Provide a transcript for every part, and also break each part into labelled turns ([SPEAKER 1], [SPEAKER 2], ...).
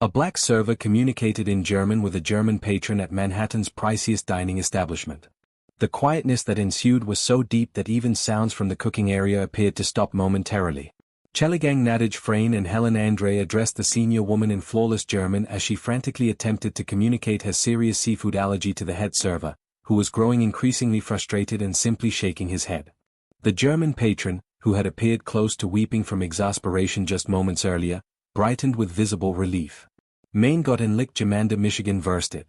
[SPEAKER 1] A black server communicated in German with a German patron at Manhattan's priciest dining establishment. The quietness that ensued was so deep that even sounds from the cooking area appeared to stop momentarily. Cheligang Nadej Frane and Helen Andre addressed the senior woman in flawless German as she frantically attempted to communicate her serious seafood allergy to the head server, who was growing increasingly frustrated and simply shaking his head. The German patron, who had appeared close to weeping from exasperation just moments earlier, brightened with visible relief. Mein Gott in Lick Jamanda Michigan Versted.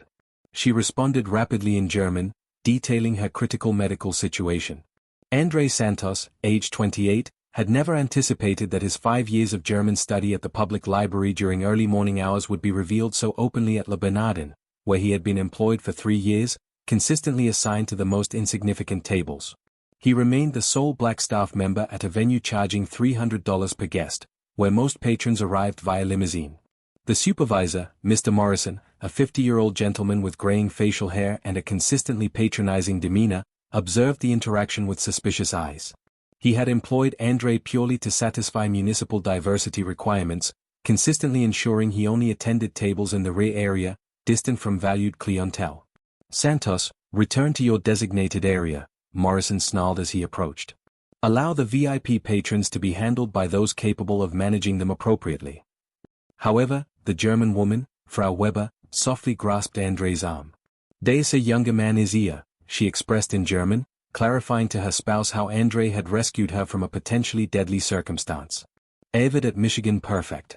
[SPEAKER 1] She responded rapidly in German, detailing her critical medical situation. Andre Santos, age 28, had never anticipated that his 5 years of German study at the public library during early morning hours would be revealed so openly at Le Bernardin, where he had been employed for 3 years, consistently assigned to the most insignificant tables. He remained the sole black staff member at a venue charging $300 per guest, where most patrons arrived via limousine. The supervisor, Mr. Morrison, a 50-year-old gentleman with graying facial hair and a consistently patronizing demeanor, observed the interaction with suspicious eyes. He had employed Andre purely to satisfy municipal diversity requirements, consistently ensuring he only attended tables in the rear area, distant from valued clientele. Santos, return to your designated area, Morrison snarled as he approached. Allow the VIP patrons to be handled by those capable of managing them appropriately. However, the German woman, Frau Weber, softly grasped Andre's arm. "Dieser younger man is hier," she expressed in German, clarifying to her spouse how Andre had rescued her from a potentially deadly circumstance. Avid at Michigan perfect.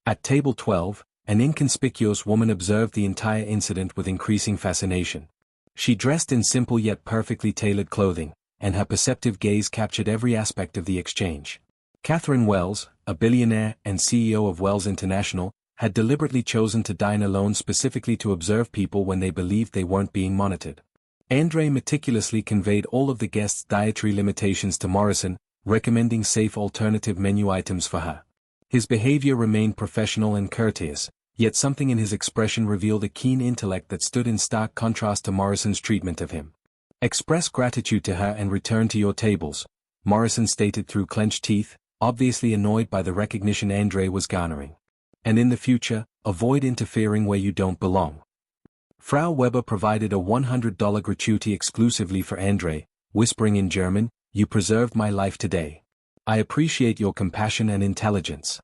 [SPEAKER 1] At table 12, an inconspicuous woman observed the entire incident with increasing fascination. She dressed in simple yet perfectly tailored clothing, and her perceptive gaze captured every aspect of the exchange. Catherine Wells, a billionaire and CEO of Wells International, had deliberately chosen to dine alone specifically to observe people when they believed they weren't being monitored. Andre meticulously conveyed all of the guests' dietary limitations to Morrison, recommending safe alternative menu items for her. His behavior remained professional and courteous, yet something in his expression revealed a keen intellect that stood in stark contrast to Morrison's treatment of him. "Express gratitude to her and return to your tables," Morrison stated through clenched teeth, obviously annoyed by the recognition Andre was garnering. "And in the future, avoid interfering where you don't belong." Frau Weber provided a $100 gratuity exclusively for Andre, whispering in German, "You preserved my life today. I appreciate your compassion and intelligence."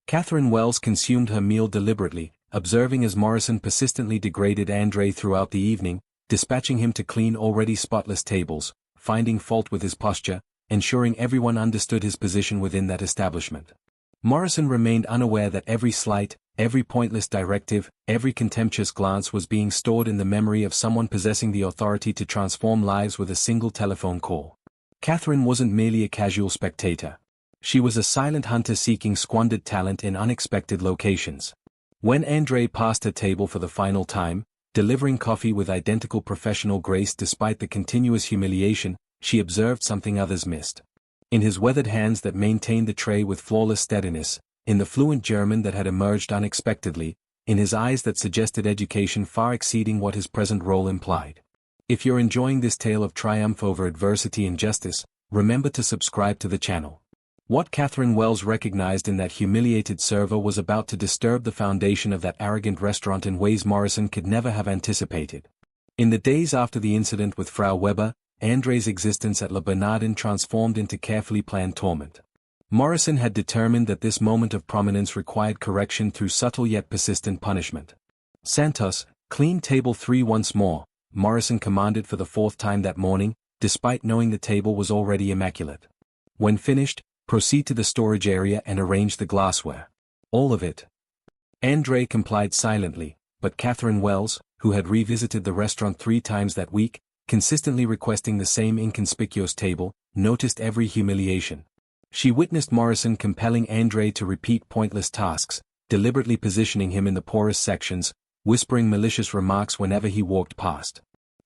[SPEAKER 1] Catherine Wells consumed her meal deliberately, observing as Morrison persistently degraded Andre throughout the evening, dispatching him to clean already spotless tables, finding fault with his posture, ensuring everyone understood his position within that establishment. Morrison remained unaware that every slight, every pointless directive, every contemptuous glance was being stored in the memory of someone possessing the authority to transform lives with a single telephone call. Catherine wasn't merely a casual spectator. She was a silent hunter seeking squandered talent in unexpected locations. When Andre passed her table for the final time, delivering coffee with identical professional grace despite the continuous humiliation, she observed something others missed. In his weathered hands that maintained the tray with flawless steadiness, in the fluent German that had emerged unexpectedly, in his eyes that suggested education far exceeding what his present role implied. If you're enjoying this tale of triumph over adversity and justice, remember to subscribe to the channel. What Catherine Wells recognized in that humiliated server was about to disturb the foundation of that arrogant restaurant in ways Morrison could never have anticipated. In the days after the incident with Frau Weber, Andre's existence at Le Bernardin transformed into carefully planned torment. Morrison had determined that this moment of prominence required correction through subtle yet persistent punishment. "Santos, clean table 3 once more," Morrison commanded for the 4th time that morning, despite knowing the table was already immaculate. When finished, proceed to the storage area and arrange the glassware. All of it. Andre complied silently, but Catherine Wells, who had revisited the restaurant 3 times that week, consistently requesting the same inconspicuous table, noticed every humiliation. She witnessed Morrison compelling Andre to repeat pointless tasks, deliberately positioning him in the poorest sections, whispering malicious remarks whenever he walked past.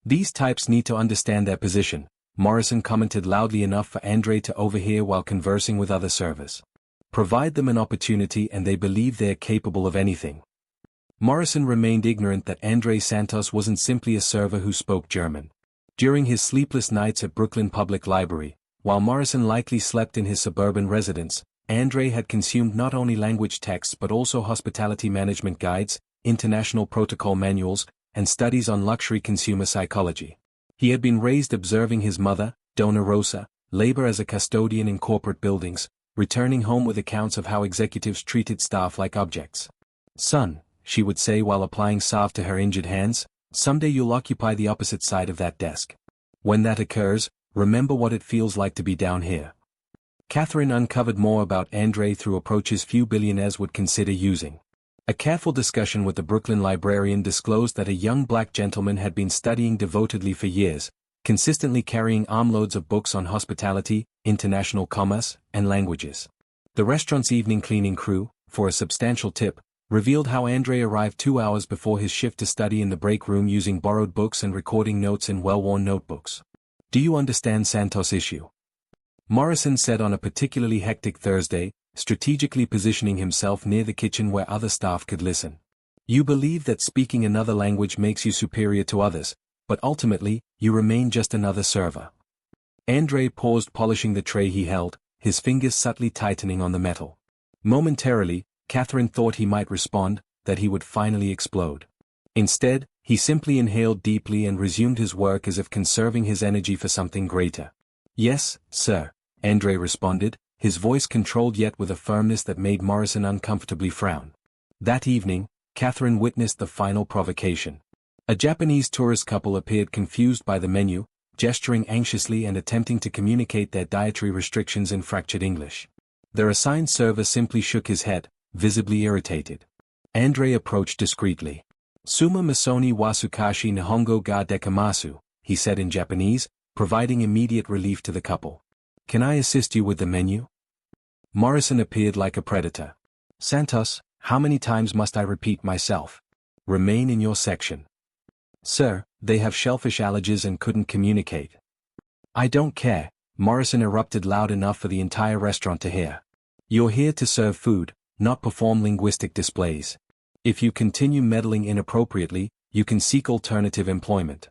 [SPEAKER 1] "These types need to understand their position," Morrison commented loudly enough for Andre to overhear while conversing with other servers. "Provide them an opportunity and they believe they are capable of anything." Morrison remained ignorant that Andre Santos wasn't simply a server who spoke German. During his sleepless nights at Brooklyn Public Library, while Morrison likely slept in his suburban residence, Andre had consumed not only language texts but also hospitality management guides, international protocol manuals, and studies on luxury consumer psychology. He had been raised observing his mother, Dona Rosa, labor as a custodian in corporate buildings, returning home with accounts of how executives treated staff like objects. "Son," she would say while applying salve to her injured hands, "someday you'll occupy the opposite side of that desk. When that occurs, remember what it feels like to be down here." Catherine uncovered more about Andre through approaches few billionaires would consider using. A careful discussion with the Brooklyn librarian disclosed that a young black gentleman had been studying devotedly for years, consistently carrying armloads of books on hospitality, international commerce, and languages. The restaurant's evening cleaning crew, for a substantial tip, revealed how Andre arrived 2 hours before his shift to study in the break room using borrowed books and recording notes in well-worn notebooks. "Do you understand Santos' issue?" Morrison said on a particularly hectic Thursday, strategically positioning himself near the kitchen where other staff could listen. "You believe that speaking another language makes you superior to others, but ultimately, you remain just another server." Andre paused polishing the tray he held, his fingers subtly tightening on the metal. Momentarily, Catherine thought he might respond, that he would finally explode. Instead, he simply inhaled deeply and resumed his work as if conserving his energy for something greater. "Yes, sir," Andre responded, his voice controlled yet with a firmness that made Morrison uncomfortably frown. That evening, Catherine witnessed the final provocation. A Japanese tourist couple appeared confused by the menu, gesturing anxiously and attempting to communicate their dietary restrictions in fractured English. Their assigned server simply shook his head, visibly irritated. Andre approached discreetly. "Suma Masoni Wasukashi Nihongo ga dekamasu," he said in Japanese, providing immediate relief to the couple. "Can I assist you with the menu?" Morrison appeared like a predator. "Santos, how many times must I repeat myself? Remain in your section." "Sir, they have shellfish allergies and couldn't communicate." "I don't care," Morrison erupted loud enough for the entire restaurant to hear. "You're here to serve food, not perform linguistic displays. If you continue meddling inappropriately, you can seek alternative employment."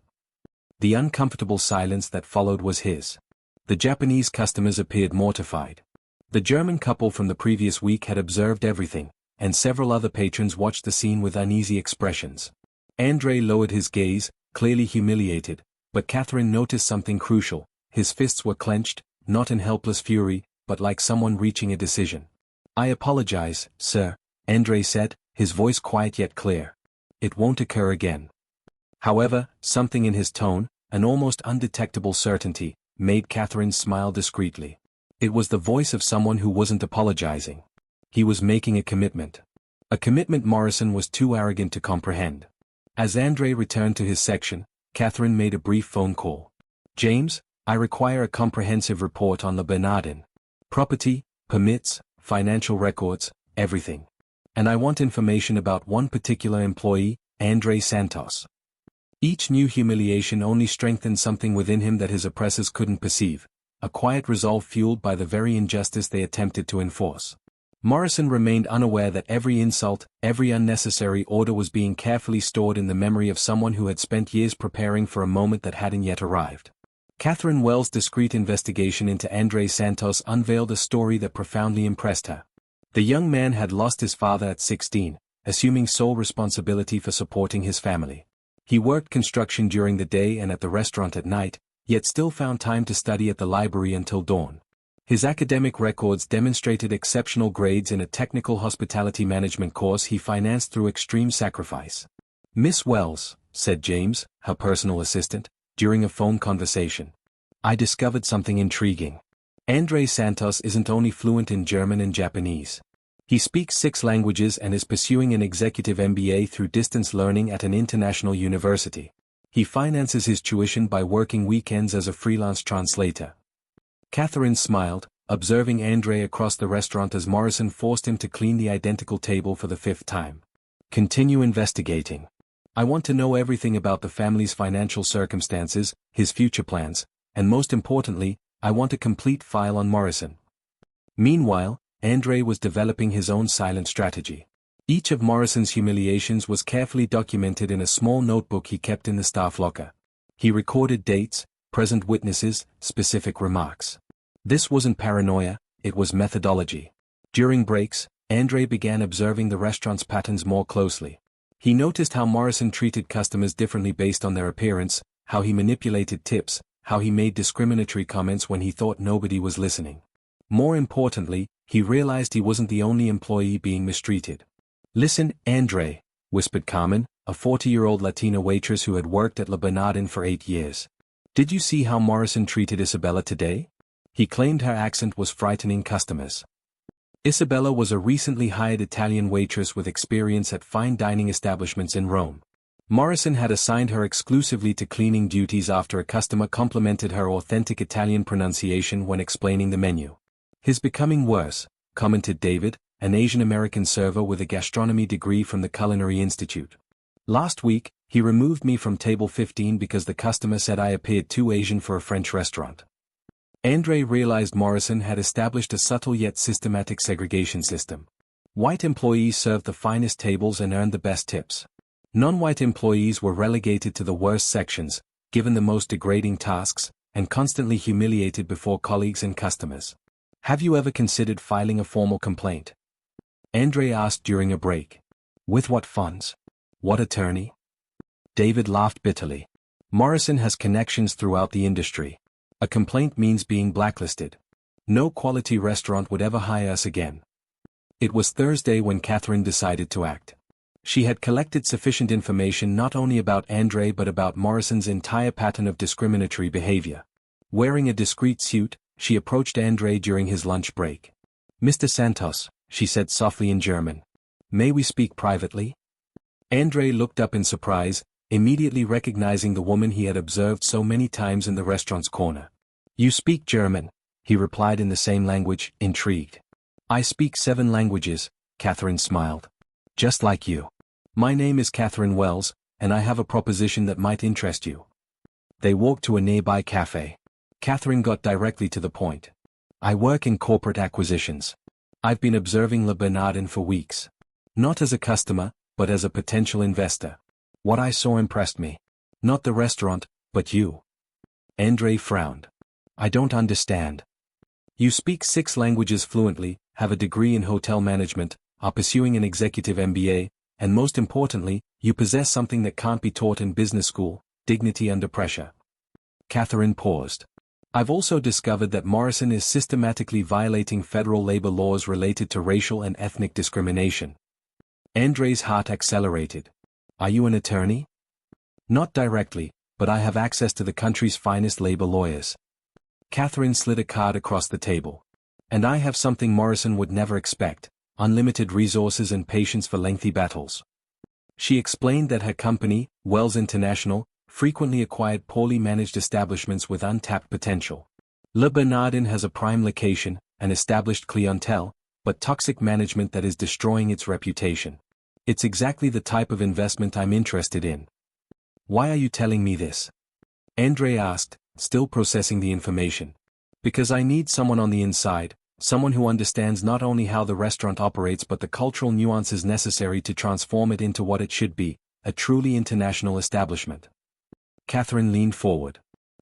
[SPEAKER 1] The uncomfortable silence that followed was his. The Japanese customers appeared mortified. The German couple from the previous week had observed everything, and several other patrons watched the scene with uneasy expressions. Andre lowered his gaze, clearly humiliated, but Catherine noticed something crucial. His fists were clenched, not in helpless fury, but like someone reaching a decision. "I apologize, sir," Andre said, his voice quiet yet clear. "It won't occur again." However, something in his tone, an almost undetectable certainty, made Catherine smile discreetly. It was the voice of someone who wasn't apologizing. He was making a commitment. A commitment Morrison was too arrogant to comprehend. As Andre returned to his section, Catherine made a brief phone call. "James, I require a comprehensive report on the Bernardin. Property, permits, financial records, everything. And I want information about one particular employee, Andre Santos." Each new humiliation only strengthened something within him that his oppressors couldn't perceive, a quiet resolve fueled by the very injustice they attempted to enforce. Morrison remained unaware that every insult, every unnecessary order was being carefully stored in the memory of someone who had spent years preparing for a moment that hadn't yet arrived. Catherine Wells' discreet investigation into Andre Santos unveiled a story that profoundly impressed her. The young man had lost his father at 16, assuming sole responsibility for supporting his family. He worked construction during the day and at the restaurant at night, yet still found time to study at the library until dawn. His academic records demonstrated exceptional grades in a technical hospitality management course he financed through extreme sacrifice. "Miss Wells," said James, her personal assistant, during a phone conversation, "I discovered something intriguing. Andre Santos isn't only fluent in German and Japanese. He speaks 6 languages and is pursuing an executive MBA through distance learning at an international university. He finances his tuition by working weekends as a freelance translator." Catherine smiled, observing Andre across the restaurant as Morrison forced him to clean the identical table for the 5th time. "Continue investigating. I want to know everything about the family's financial circumstances, his future plans, and most importantly, I want a complete file on Morrison." Meanwhile, Andre was developing his own silent strategy. Each of Morrison's humiliations was carefully documented in a small notebook he kept in the staff locker. He recorded dates, present witnesses, specific remarks. This wasn't paranoia, it was methodology. During breaks, Andre began observing the restaurant's patterns more closely. He noticed how Morrison treated customers differently based on their appearance, how he manipulated tips, how he made discriminatory comments when he thought nobody was listening. More importantly, he realized he wasn't the only employee being mistreated. "Listen, Andre," whispered Carmen, a 40-year-old Latina waitress who had worked at Le Bernardin for 8 years. "Did you see how Morrison treated Isabella today?" He claimed her accent was frightening customers. Isabella was a recently hired Italian waitress with experience at fine dining establishments in Rome. Morrison had assigned her exclusively to cleaning duties after a customer complimented her authentic Italian pronunciation when explaining the menu. "He's becoming worse," commented David, an Asian-American server with a gastronomy degree from the Culinary Institute. "Last week, he removed me from table 15 because the customer said I appeared too Asian for a French restaurant." Andre realized Morrison had established a subtle yet systematic segregation system. White employees served the finest tables and earned the best tips. Non-white employees were relegated to the worst sections, given the most degrading tasks, and constantly humiliated before colleagues and customers. "Have you ever considered filing a formal complaint?" Andre asked during a break. "With what funds? What attorney?" David laughed bitterly. "Morrison has connections throughout the industry. A complaint means being blacklisted. No quality restaurant would ever hire us again." It was Thursday when Catherine decided to act. She had collected sufficient information not only about Andre but about Morrison's entire pattern of discriminatory behavior. Wearing a discreet suit, she approached Andre during his lunch break. "Mr. Santos," she said softly in German. "May we speak privately?" Andre looked up in surprise, immediately recognizing the woman he had observed so many times in the restaurant's corner. "You speak German," he replied in the same language, intrigued. "I speak 7 languages," Catherine smiled. "Just like you. My name is Catherine Wells, and I have a proposition that might interest you." They walked to a nearby cafe. Catherine got directly to the point. "I work in corporate acquisitions. I've been observing Le Bernardin for weeks. Not as a customer, but as a potential investor. What I saw impressed me. Not the restaurant, but you." Andre frowned. "I don't understand." "You speak 6 languages fluently, have a degree in hotel management, are pursuing an executive MBA, and most importantly, you possess something that can't be taught in business school, dignity under pressure." Catherine paused. "I've also discovered that Morrison is systematically violating federal labor laws related to racial and ethnic discrimination." Andre's heart accelerated. "Are you an attorney?" "Not directly, but I have access to the country's finest labor lawyers." Catherine slid a card across the table. "And I have something Morrison would never expect, unlimited resources and patience for lengthy battles." She explained that her company, Wells International, frequently acquired poorly managed establishments with untapped potential. Le Bernardin has a prime location, an established clientele, but toxic management that is destroying its reputation. "It's exactly the type of investment I'm interested in." "Why are you telling me this?" Andre asked, still processing the information. "Because I need someone on the inside, someone who understands not only how the restaurant operates but the cultural nuances necessary to transform it into what it should be, a truly international establishment." Catherine leaned forward.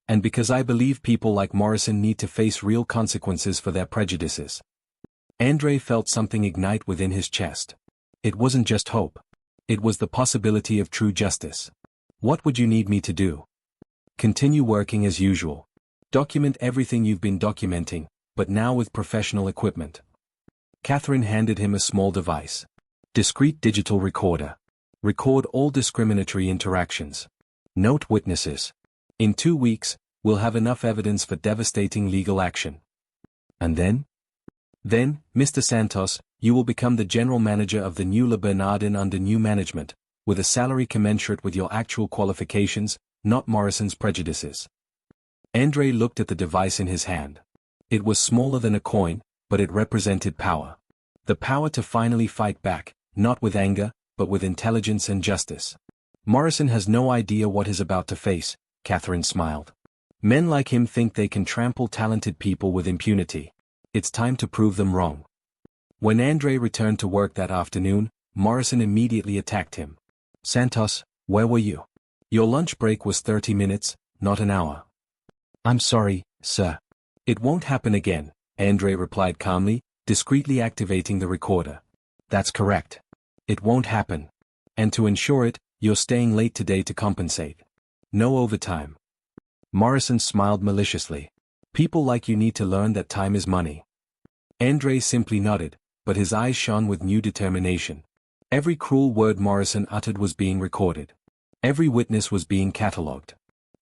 [SPEAKER 1] "And because I believe people like Morrison need to face real consequences for their prejudices." Andre felt something ignite within his chest. It wasn't just hope. It was the possibility of true justice. "What would you need me to do?" "Continue working as usual. Document everything you've been documenting, but now with professional equipment." Catherine handed him a small device. "Discrete digital recorder. Record all discriminatory interactions. Note witnesses. In 2 weeks, we'll have enough evidence for devastating legal action." "And then?" "Then, Mr. Santos, you will become the general manager of the new Le Bernardin under new management, with a salary commensurate with your actual qualifications, not Morrison's prejudices." Andre looked at the device in his hand. It was smaller than a coin, but it represented power. The power to finally fight back, not with anger, but with intelligence and justice. "Morrison has no idea what he's about to face," Catherine smiled. "Men like him think they can trample talented people with impunity. It's time to prove them wrong." When Andre returned to work that afternoon, Morrison immediately attacked him. "Santos, where were you? Your lunch break was 30 minutes, not an hour." "I'm sorry, sir." "It won't happen again," Andre replied calmly, discreetly activating the recorder. That's correct. It won't happen. And to ensure it, you're staying late today to compensate. No overtime. Morrison smiled maliciously. People like you need to learn that time is money. Andre simply nodded, but his eyes shone with new determination. Every cruel word Morrison uttered was being recorded. Every witness was being catalogued.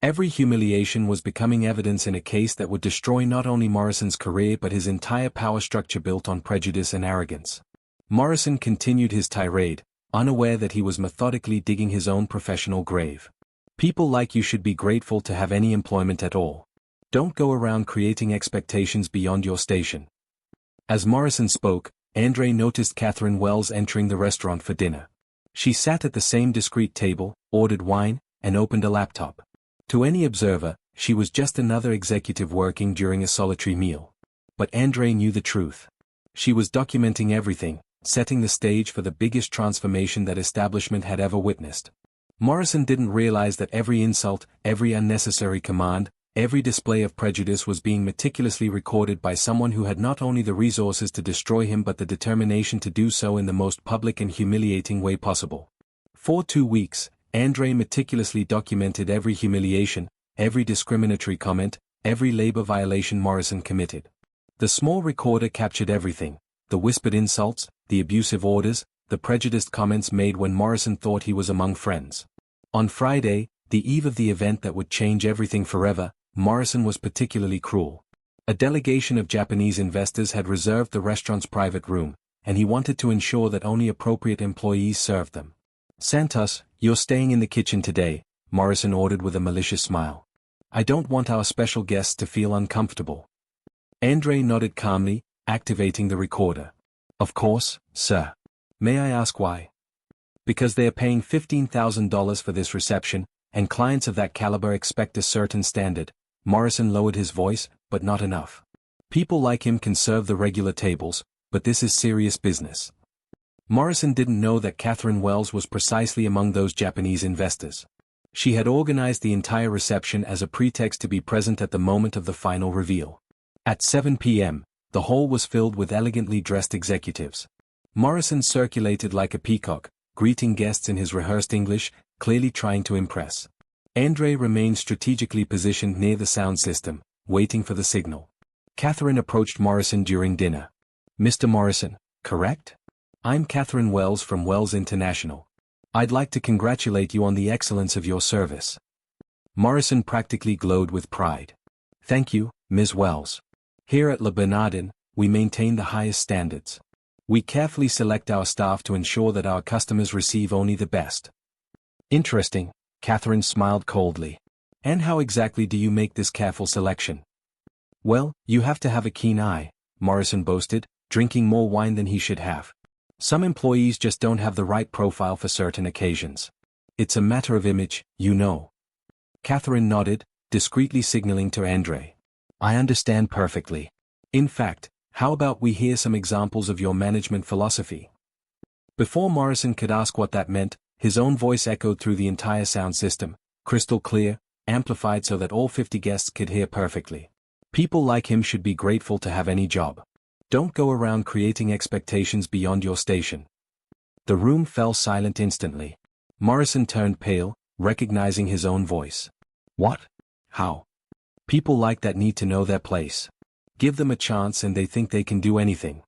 [SPEAKER 1] Every humiliation was becoming evidence in a case that would destroy not only Morrison's career but his entire power structure built on prejudice and arrogance. Morrison continued his tirade, unaware that he was methodically digging his own professional grave. People like you should be grateful to have any employment at all. Don't go around creating expectations beyond your station. As Morrison spoke, Andre noticed Catherine Wells entering the restaurant for dinner. She sat at the same discreet table, ordered wine, and opened a laptop. To any observer, she was just another executive working during a solitary meal. But Andre knew the truth. She was documenting everything, setting the stage for the biggest transformation that establishment had ever witnessed. Morrison didn't realize that every insult, every unnecessary command, every display of prejudice was being meticulously recorded by someone who had not only the resources to destroy him but the determination to do so in the most public and humiliating way possible. For 2 weeks, Andre meticulously documented every humiliation, every discriminatory comment, every labor violation Morrison committed. The small recorder captured everything: the whispered insults, the abusive orders, the prejudiced comments made when Morrison thought he was among friends. On Friday, the eve of the event that would change everything forever, Morrison was particularly cruel. A delegation of Japanese investors had reserved the restaurant's private room, and he wanted to ensure that only appropriate employees served them. "Santos, you're staying in the kitchen today," Morrison ordered with a malicious smile. "I don't want our special guests to feel uncomfortable." Andre nodded calmly, activating the recorder. "Of course, sir. May I ask why?" "Because they are paying $15,000 for this reception, and clients of that caliber expect a certain standard." Morrison lowered his voice, but not enough. "People like him can serve the regular tables, but this is serious business." Morrison didn't know that Catherine Wells was precisely among those Japanese investors. She had organized the entire reception as a pretext to be present at the moment of the final reveal. At 7 p.m., the hall was filled with elegantly dressed executives. Morrison circulated like a peacock, greeting guests in his rehearsed English, clearly trying to impress. Andre remained strategically positioned near the sound system, waiting for the signal. Catherine approached Morrison during dinner. "Mr. Morrison, correct? I'm Catherine Wells from Wells International. I'd like to congratulate you on the excellence of your service." Morrison practically glowed with pride. "Thank you, Ms. Wells. Here at Le Bernardin, we maintain the highest standards. We carefully select our staff to ensure that our customers receive only the best." "Interesting," Catherine smiled coldly. "And how exactly do you make this careful selection?" "Well, you have to have a keen eye," Morrison boasted, drinking more wine than he should have. "Some employees just don't have the right profile for certain occasions. It's a matter of image, you know." Catherine nodded, discreetly signaling to Andre. "I understand perfectly. In fact, how about we hear some examples of your management philosophy?" Before Morrison could ask what that meant, his own voice echoed through the entire sound system, crystal clear, amplified so that all 50 guests could hear perfectly. "People like him should be grateful to have any job. Don't go around creating expectations beyond your station." The room fell silent instantly. Morrison turned pale, recognizing his own voice. "What? How? People like that need to know their place. Give them a chance and they think they can do anything."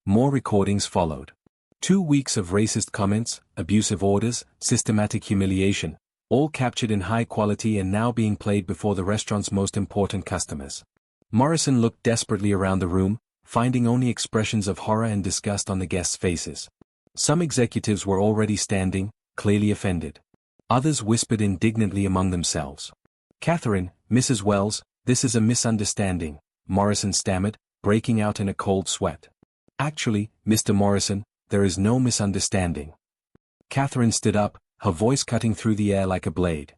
[SPEAKER 1] More recordings followed. 2 weeks of racist comments, abusive orders, systematic humiliation, all captured in high quality and now being played before the restaurant's most important customers. Morrison looked desperately around the room, finding only expressions of horror and disgust on the guests' faces. Some executives were already standing, clearly offended. Others whispered indignantly among themselves. "Catherine, Mrs. Wells, this is a misunderstanding," Morrison stammered, breaking out in a cold sweat. "Actually, Mr. Morrison, there is no misunderstanding." Catherine stood up, her voice cutting through the air like a blade.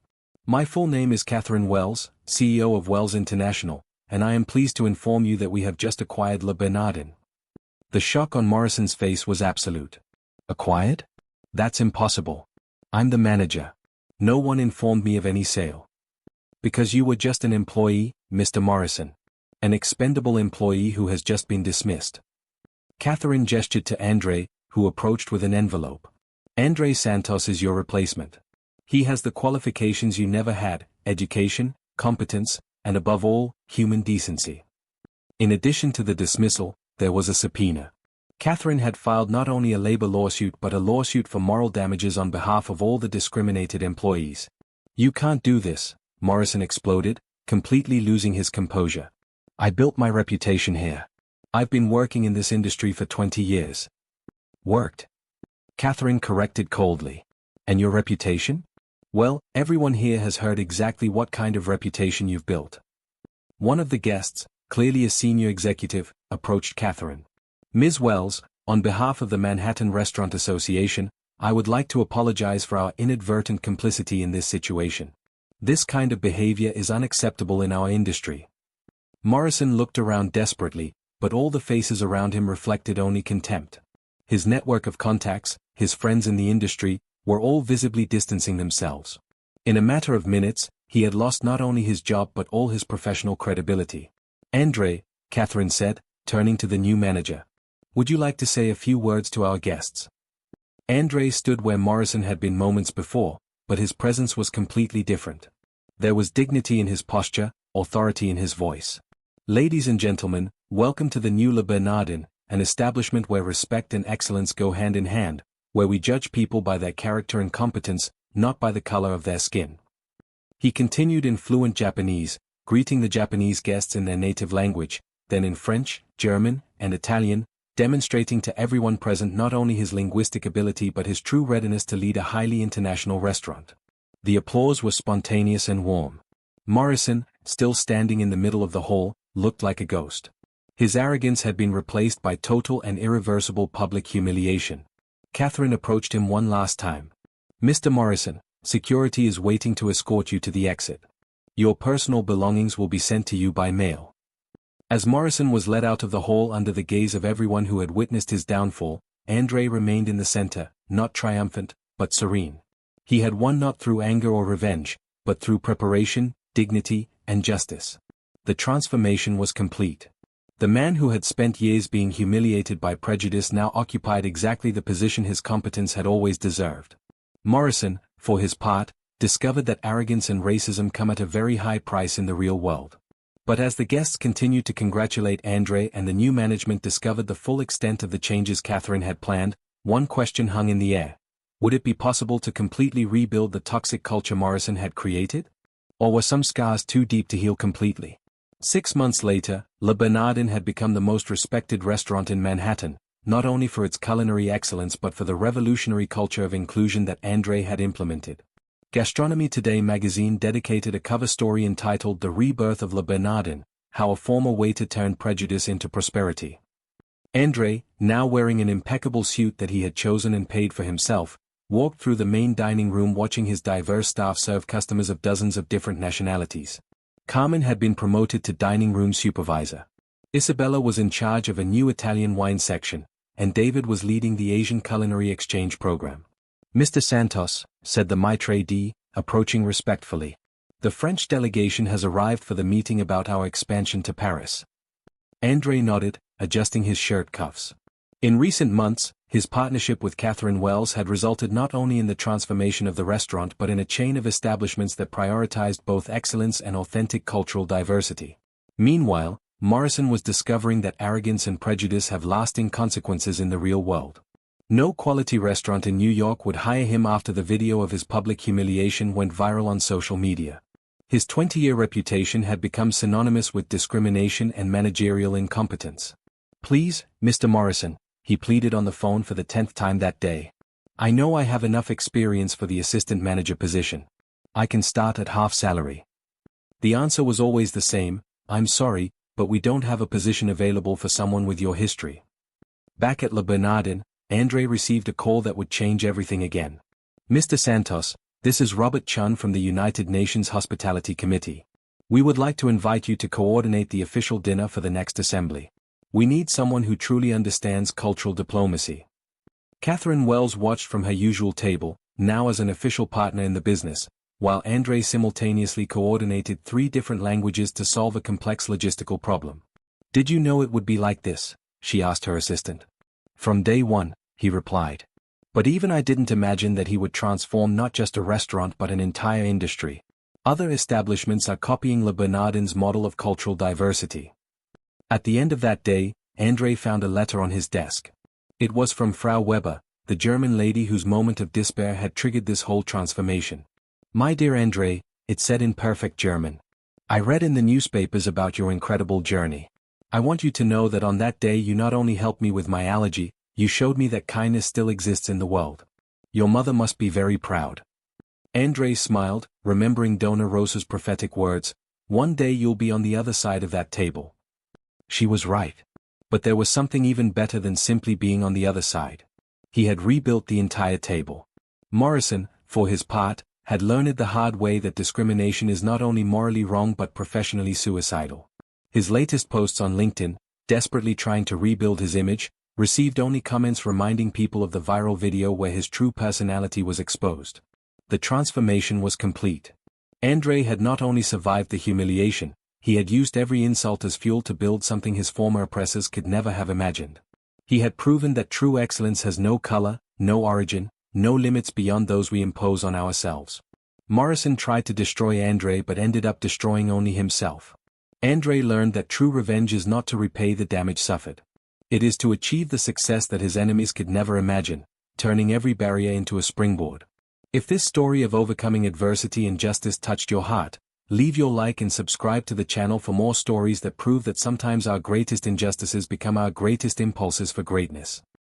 [SPEAKER 1] "My full name is Catherine Wells, CEO of Wells International, and I am pleased to inform you that we have just acquired Le Bernardin." The shock on Morrison's face was absolute. "Acquired? That's impossible. I'm the manager. No one informed me of any sale." "Because you were just an employee, Mr. Morrison. An expendable employee who has just been dismissed." Catherine gestured to Andre, who approached with an envelope. Andre Santos is your replacement. He has the qualifications you never had: education, competence, and above all, human decency. In addition to the dismissal, there was a subpoena. Catherine had filed not only a labor lawsuit but a lawsuit for moral damages on behalf of all the discriminated employees. You can't do this, Morrison exploded, completely losing his composure. I built my reputation here. I've been working in this industry for 20 years. Worked? Catherine corrected coldly. And your reputation? Well, everyone here has heard exactly what kind of reputation you've built. One of the guests, clearly a senior executive, approached Catherine. Ms. Wells, on behalf of the Manhattan Restaurant Association, I would like to apologize for our inadvertent complicity in this situation. This kind of behavior is unacceptable in our industry. Morrison looked around desperately, but all the faces around him reflected only contempt. His network of contacts, his friends in the industry, were all visibly distancing themselves. In a matter of minutes, he had lost not only his job but all his professional credibility. Andre, Catherine said, turning to the new manager. Would you like to say a few words to our guests? Andre stood where Morrison had been moments before, but his presence was completely different. There was dignity in his posture, authority in his voice. Ladies and gentlemen, welcome to the new Le Bernardin, an establishment where respect and excellence go hand in hand, where we judge people by their character and competence, not by the color of their skin. He continued in fluent Japanese, greeting the Japanese guests in their native language, then in French, German, and Italian, demonstrating to everyone present not only his linguistic ability but his true readiness to lead a highly international restaurant. The applause was spontaneous and warm. Morrison, still standing in the middle of the hall, looked like a ghost. His arrogance had been replaced by total and irreversible public humiliation. Catherine approached him one last time. Mr. Morrison, security is waiting to escort you to the exit. Your personal belongings will be sent to you by mail. As Morrison was led out of the hall under the gaze of everyone who had witnessed his downfall, Andre remained in the center, not triumphant, but serene. He had won not through anger or revenge, but through preparation, dignity, and justice. The transformation was complete. The man who had spent years being humiliated by prejudice now occupied exactly the position his competence had always deserved. Morrison, for his part, discovered that arrogance and racism come at a very high price in the real world. But as the guests continued to congratulate Andre and the new management discovered the full extent of the changes Catherine had planned, one question hung in the air. Would it be possible to completely rebuild the toxic culture Morrison had created? Or were some scars too deep to heal completely? 6 months later, Le Bernardin had become the most respected restaurant in Manhattan, not only for its culinary excellence but for the revolutionary culture of inclusion that Andre had implemented. Gastronomy Today magazine dedicated a cover story entitled The Rebirth of Le Bernardin, How a Former Waiter Turned Prejudice into Prosperity. Andre, now wearing an impeccable suit that he had chosen and paid for himself, walked through the main dining room watching his diverse staff serve customers of dozens of different nationalities. Carmen had been promoted to dining room supervisor. Isabella was in charge of a new Italian wine section, and David was leading the Asian culinary exchange program. Mr. Santos, said the maitre d', approaching respectfully. The French delegation has arrived for the meeting about our expansion to Paris. Andre nodded, adjusting his shirt cuffs. In recent months, his partnership with Catherine Wells had resulted not only in the transformation of the restaurant but in a chain of establishments that prioritized both excellence and authentic cultural diversity. Meanwhile, Morrison was discovering that arrogance and prejudice have lasting consequences in the real world. No quality restaurant in New York would hire him after the video of his public humiliation went viral on social media. His 20-year reputation had become synonymous with discrimination and managerial incompetence. Please, Mr. Morrison, he pleaded on the phone for the 10th time that day. I know I have enough experience for the assistant manager position. I can start at half salary. The answer was always the same, I'm sorry, but we don't have a position available for someone with your history. Back at Le Bernardin, Andre received a call that would change everything again. Mr. Santos, this is Robert Chun from the United Nations Hospitality Committee. We would like to invite you to coordinate the official dinner for the next assembly. We need someone who truly understands cultural diplomacy. Catherine Wells watched from her usual table, now as an official partner in the business, while Andre simultaneously coordinated 3 different languages to solve a complex logistical problem. Did you know it would be like this? she asked her assistant. From day one, he replied. But even I didn't imagine that he would transform not just a restaurant but an entire industry. Other establishments are copying Le Bernardin's model of cultural diversity. At the end of that day, André found a letter on his desk. It was from Frau Weber, the German lady whose moment of despair had triggered this whole transformation. My dear André, it said in perfect German. I read in the newspapers about your incredible journey. I want you to know that on that day you not only helped me with my allergy, you showed me that kindness still exists in the world. Your mother must be very proud. André smiled, remembering Dona Rosa's prophetic words, one day you'll be on the other side of that table. She was right. But there was something even better than simply being on the other side. He had rebuilt the entire table. Morrison, for his part, had learned the hard way that discrimination is not only morally wrong but professionally suicidal. His latest posts on LinkedIn, desperately trying to rebuild his image, received only comments reminding people of the viral video where his true personality was exposed. The transformation was complete. André had not only survived the humiliation, he had used every insult as fuel to build something his former oppressors could never have imagined. He had proven that true excellence has no color, no origin, no limits beyond those we impose on ourselves. Morrison tried to destroy André but ended up destroying only himself. André learned that true revenge is not to repay the damage suffered. It is to achieve the success that his enemies could never imagine, turning every barrier into a springboard. If this story of overcoming adversity and justice touched your heart, leave your like and subscribe to the channel for more stories that prove that sometimes our greatest injustices become our greatest impulses for greatness.